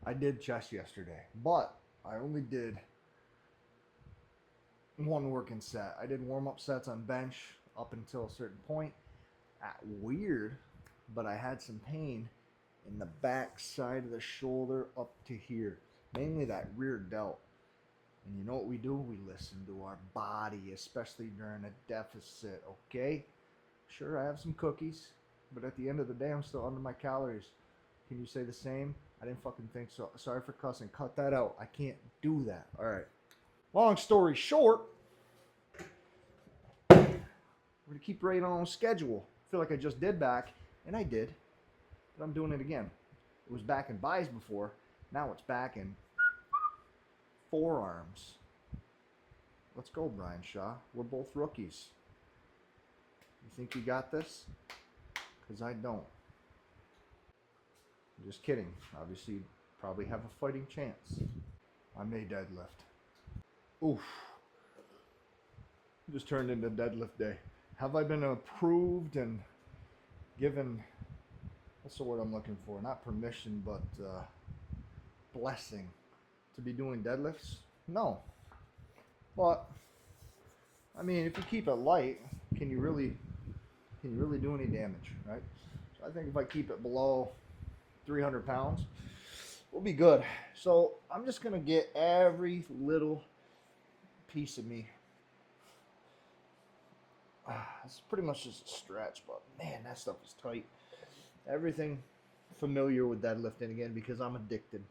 I did chest yesterday, but I only did one working set. I did warm-up sets on bench up until a certain point. Weird, but I had some pain in the back side of the shoulder up to here, mainly that rear delt. And you know what we do? We listen to our body, especially during a deficit, okay? Sure, I have some cookies, but at the end of the day, I'm still under my calories. Can you say the same? I didn't fucking think so. Sorry for cussing. Cut that out. I can't do that. All right. Long story short, we're going to keep right on schedule. I feel like I just did back, and I did, but I'm doing it again. It was back in buys before. Now it's back in forearms. Let's go, Brian Shaw. We're both rookies. You think you got this? Because I don't. I'm just kidding. Obviously, you probably have a fighting chance. I may deadlift. Oof. Just turned into deadlift day. Have I been approved and given, what's the word I'm looking for? Not permission, but blessing to be doing deadlifts? No. But, I mean, if you keep it light, can you really do any damage, right? So I think if I keep it below 300 pounds, we'll be good. So I'm just going to get every little piece of me. It's pretty much just a stretch, but man, that stuff is tight. Everything familiar with deadlifting again because I'm addicted.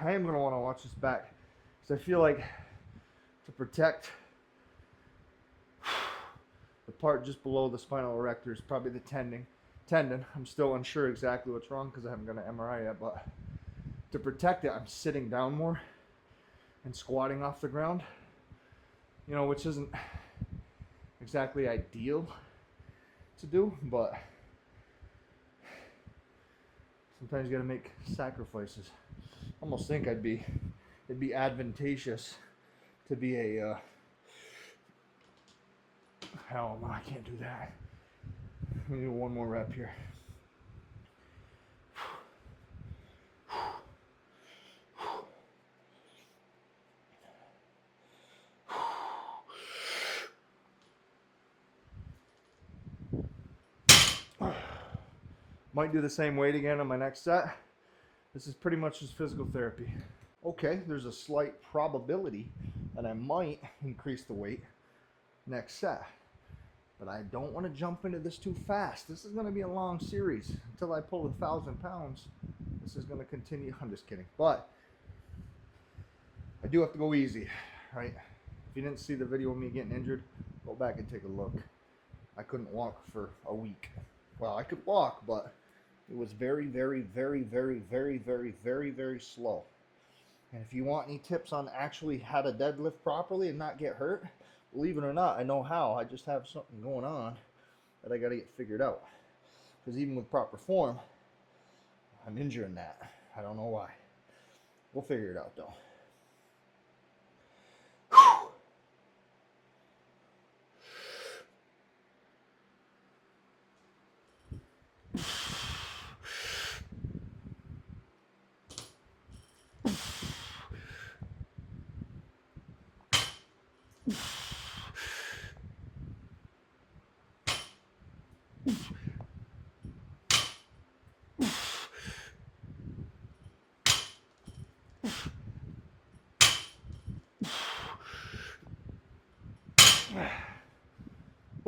I am going to want to watch this back because I feel like to protect the part just below the spinal erector is probably the tendon. I'm still unsure exactly what's wrong because I haven't got an MRI yet, but to protect it, I'm sitting down more and squatting off the ground, you know, which isn't exactly ideal to do, but sometimes you got to make sacrifices. I almost think it'd be advantageous to be a hell no, I can't do that. Let me do one more rep here. Might do the same weight again on my next set. This is pretty much just physical therapy. Okay, there's a slight probability that I might increase the weight next set. But I don't want to jump into this too fast. This is going to be a long series. Until I pull 1,000 pounds, this is going to continue. I'm just kidding. But I do have to go easy, right? If you didn't see the video of me getting injured, go back and take a look. I couldn't walk for a week. Well, I could walk, but it was very, very, very, very, very, very, very, very slow. And if you want any tips on actually how to deadlift properly and not get hurt, believe it or not, I know how. I just have something going on that I got to get figured out. Because even with proper form, I'm injuring that. I don't know why. We'll figure it out though.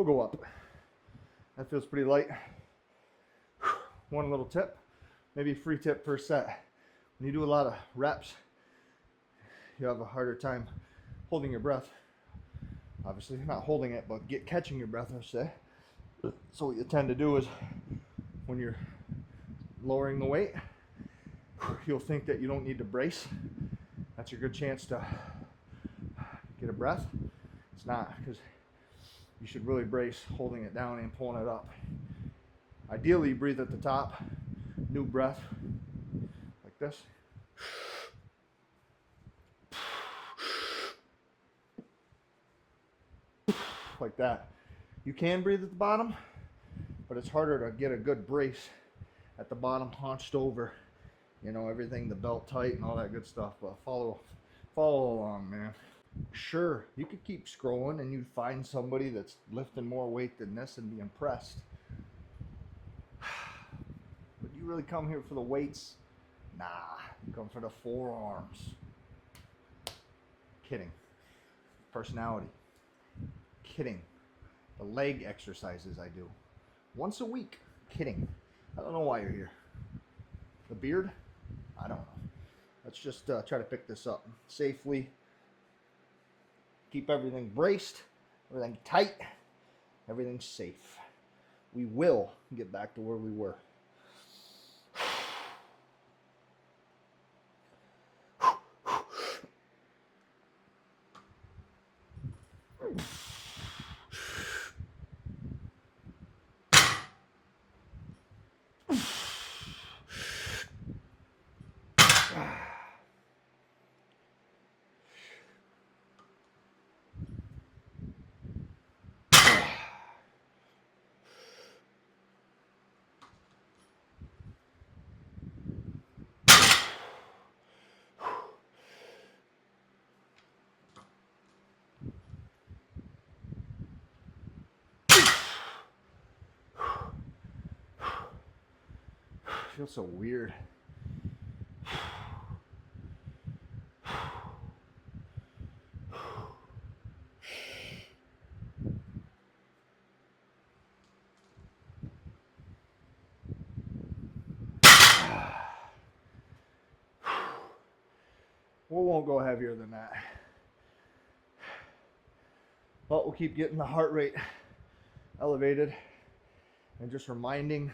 we'll go up. That feels pretty light. One little tip, maybe free tip per set. When you do a lot of reps, you have a harder time holding your breath. Obviously, not holding it, but catching your breath, I say. So what you tend to do is, when you're lowering the weight, you'll think that you don't need to brace. That's your good chance to get a breath. It's not, because you should really brace holding it down and pulling it up. Ideally, you breathe at the top, new breath, like this. Like that. You can breathe at the bottom, but it's harder to get a good brace at the bottom, hunched over, you know, everything, the belt tight and all that good stuff. But follow along, man. Sure, you could keep scrolling and you'd find somebody that's lifting more weight than this and be impressed. But you really come here for the weights? Nah, you come for the forearms. Kidding. Personality. Kidding. The leg exercises I do once a week. Kidding. I don't know why you're here. The beard? I don't know. Let's just try to pick this up safely. Keep everything braced, everything tight, everything safe. We will get back to where we were. Feels so weird. We won't go heavier than that. But we'll keep getting the heart rate elevated and just reminding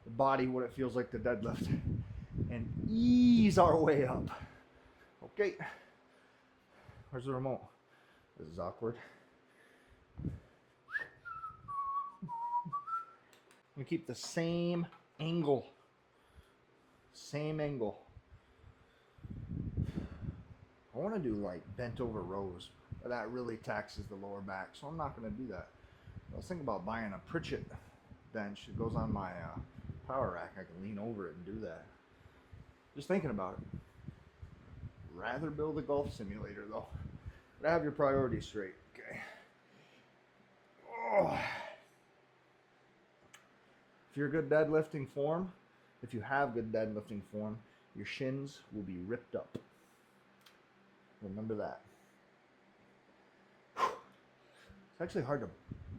the body what it feels like to deadlift and ease our way up. Okay. Where's the remote? This is awkward. We keep the same angle. Same angle. I want to do like bent over rows, but that really taxes the lower back, so I'm not going to do that. I was thinking about buying a Pritchett bench. It goes on my power rack. I can lean over it and do that. Just thinking about it. Rather build a golf simulator though. But have your priorities straight. Okay. Oh. If you're good deadlifting form, if you have good deadlifting form, your shins will be ripped up. Remember that. It's actually hard to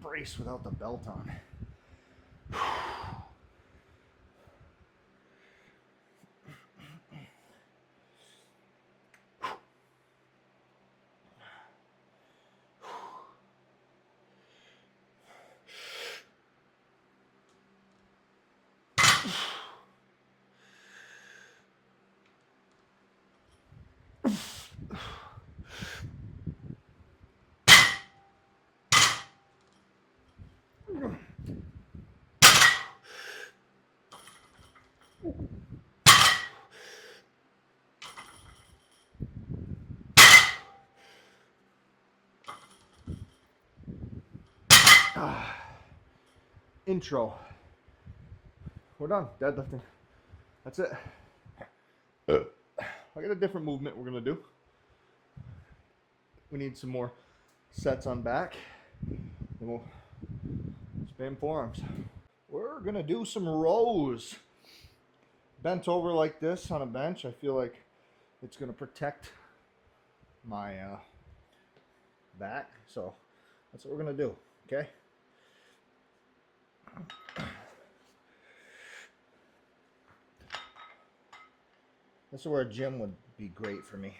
brace without the belt on. Intro. We're done deadlifting. That's it. I got a different movement we're gonna do. We need some more sets on back. Then we'll spam forearms. We're gonna do some rows. Bent over like this on a bench, I feel like it's gonna protect my back. So that's what we're gonna do. Okay. This is where a gym would be great for me.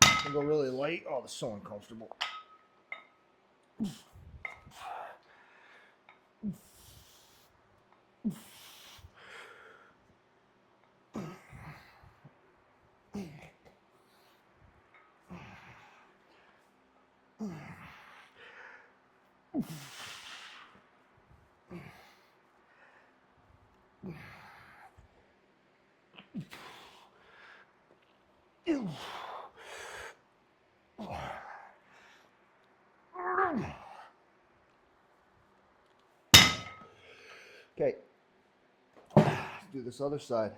I go really light. Oh, this is so uncomfortable. Okay, let's do this other side.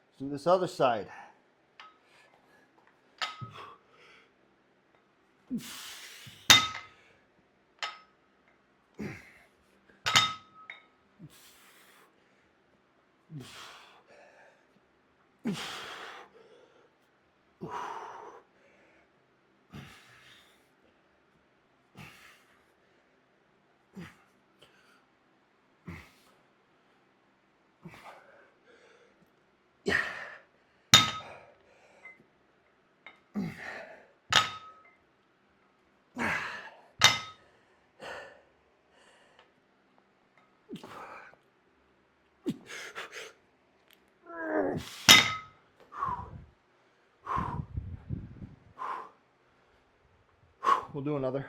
Let's do this other side. We'll do another.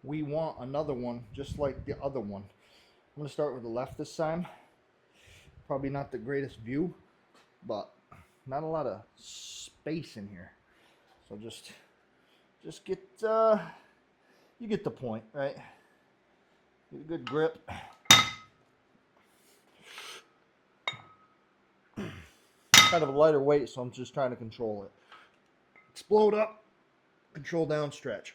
We want another one just like the other one. I'm going to start with the left this time. Probably not the greatest view, but not a lot of space in here. So just get, you get the point, right? Get a good grip. Kind of a lighter weight, so I'm just trying to control it. Explode up, control down, stretch.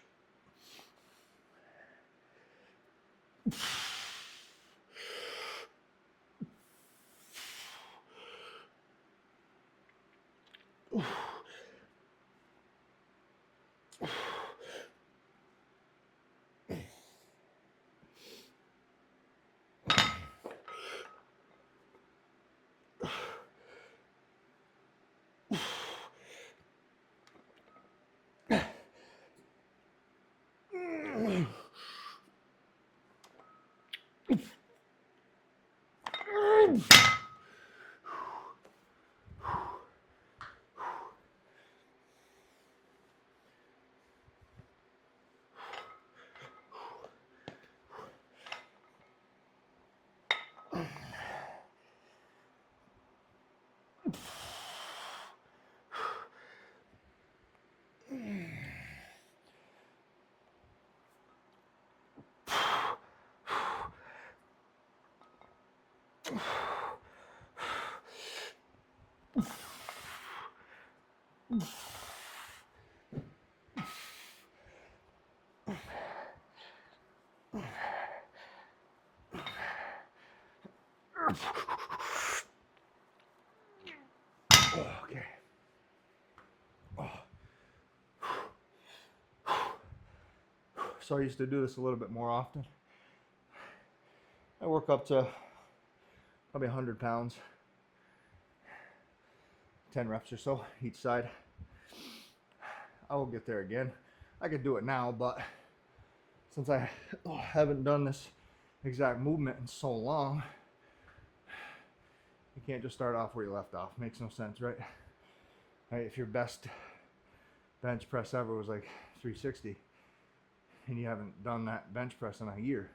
Okay. So I used to do this a little bit more often. I work up to probably 100 pounds, 10 reps or so each side. I will get there again. I could do it now, but since I haven't done this exact movement in so long, you can't just start off where you left off. Makes no sense, right? Right? If your best bench press ever was like 360 and you haven't done that bench press in a year,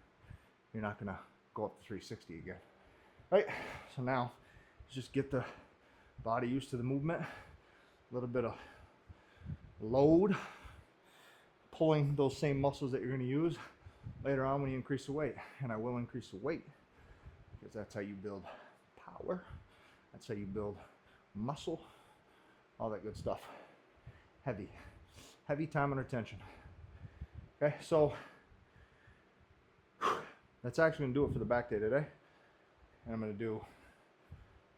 you're not gonna go up to 360 again, right? So now just get the body used to the movement, a little bit of load, pulling those same muscles that you're going to use later on when you increase the weight. And I will increase the weight because that's how you build power, that's how you build muscle, all that good stuff. Heavy time under tension. Okay, so That's actually going to do it for the back day today. And I'm going to do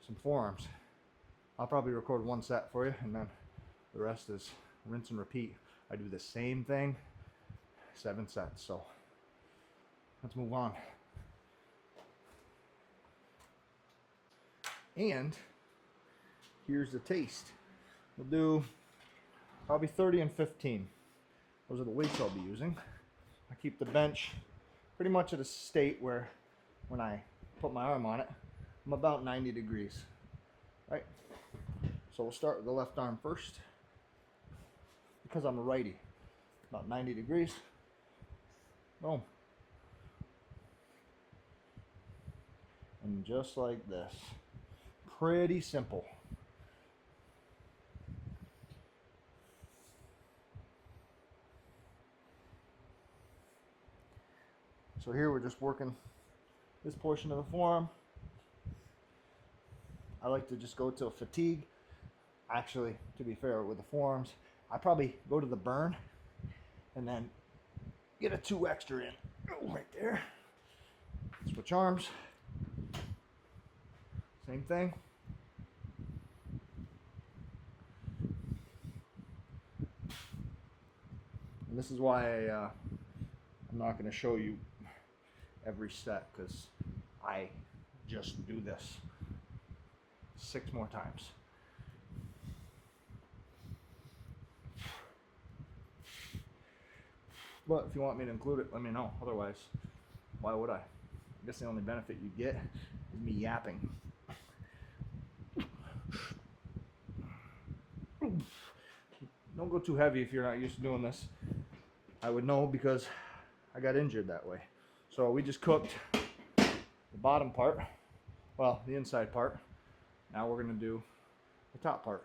some forearms. I'll probably record one set for you, and then the rest is rinse and repeat. I do the same thing, 7 sets. So let's move on. And here's the taste. We'll do probably 30 and 15. Those are the weights I'll be using. I keep the bench pretty much at a state where when I put my arm on it, I'm about 90 degrees, right? So we'll start with the left arm first. Because I'm a righty, about 90 degrees. Boom. And just like this. Pretty simple. So here we're just working this portion of the forearm. I like to just go to fatigue. Actually, to be fair, with the forearms, I probably go to the burn and then get a 2 extra in. Oh, right there. Switch arms. Same thing. And this is why I'm not going to show you every set, because I just do this 6 more times. But if you want me to include it, let me know. Otherwise, why would I? I guess the only benefit you get is me yapping. Don't go too heavy if you're not used to doing this. I would know because I got injured that way. So we just cooked the bottom part, well, the inside part. Now we're gonna do the top part.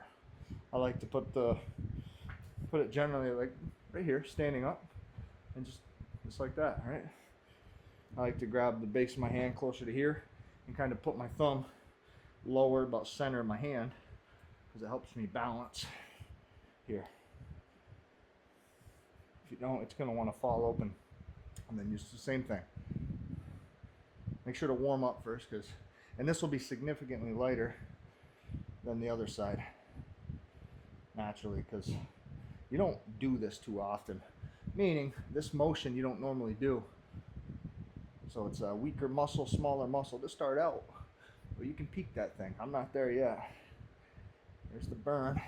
I like to put it generally like right here, standing up, and just like that, right? I like to grab the base of my hand closer to here and kind of put my thumb lower, about center of my hand, because it helps me balance here. If you don't, it's going to want to fall open, and then use the same thing. Make sure to warm up first, and this will be significantly lighter than the other side, naturally, because you don't do this too often. Meaning, this motion you don't normally do. So it's a weaker muscle, smaller muscle to start out. But you can peak that thing. I'm not there yet. There's the burn.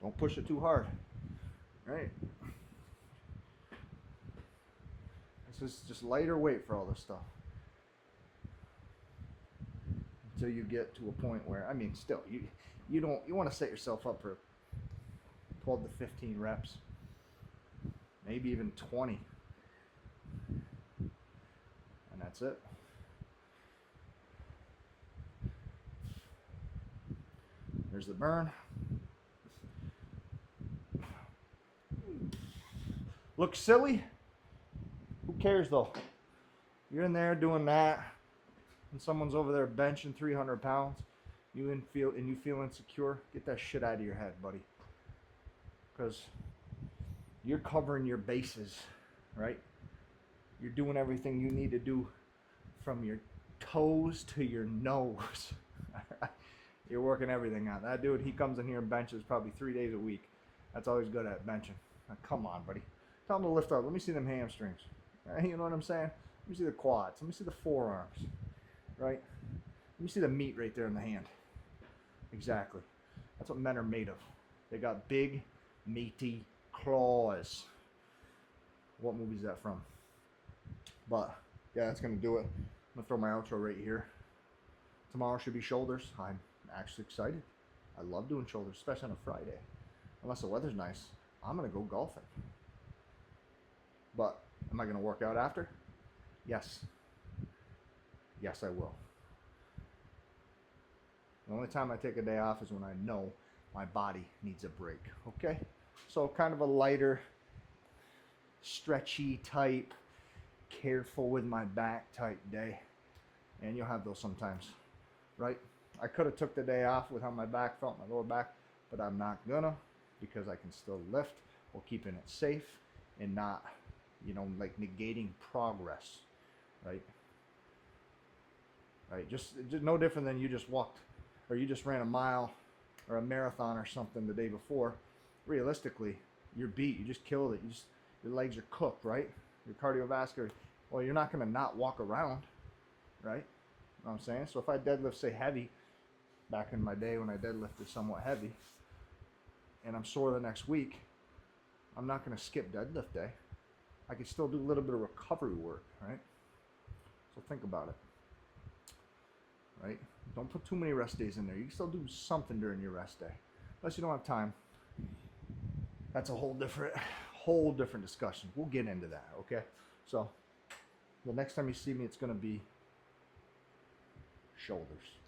Don't push it too hard, right? This is just lighter weight for all this stuff. Until you get to a point where, I mean, still, you want to set yourself up for 12 to 15 reps, maybe even 20, and that's it. There's the burn. Looks silly. Who cares though? You're in there doing that, and someone's over there benching 300 pounds. You feel insecure. Get that shit out of your head, buddy. Because you're covering your bases, right? You're doing everything you need to do from your toes to your nose. You're working everything out. That dude, he comes in here and benches probably 3 days a week. That's all he's good at, benching. Now, come on, buddy. Tell him to lift up. Let me see them hamstrings. Right? You know what I'm saying? Let me see the quads. Let me see the forearms. Right? Let me see the meat right there in the hand. Exactly. That's what men are made of. They got big, meaty claws. What movie is that from? But, yeah, that's going to do it. I'm going to throw my outro right here. Tomorrow should be shoulders. I'm actually excited. I love doing shoulders, especially on a Friday. Unless the weather's nice, I'm going to go golfing. But, am I going to work out after? Yes. Yes, I will. The only time I take a day off is when I know my body needs a break, okay? So kind of a lighter, stretchy type, careful with my back type day. And you'll have those sometimes, right? I could have took the day off with how my back felt, my lower back, but I'm not gonna, because I can still lift while keeping it safe and not, you know, like negating progress, right? Right, just no different than you just walked or you just ran a mile or a marathon or something the day before. Realistically, you're beat. You just killed it. Your legs are cooked, right? Your cardiovascular. Well, you're not going to not walk around, right? You know what I'm saying? So if I deadlift, say, heavy, back in my day when I deadlifted somewhat heavy, and I'm sore the next week, I'm not going to skip deadlift day. I can still do a little bit of recovery work, right? So think about it. Right? Don't put too many rest days in there. You can still do something during your rest day, unless you don't have time. That's a whole different discussion. We'll get into that, okay? So the next time you see me, it's going to be shoulders.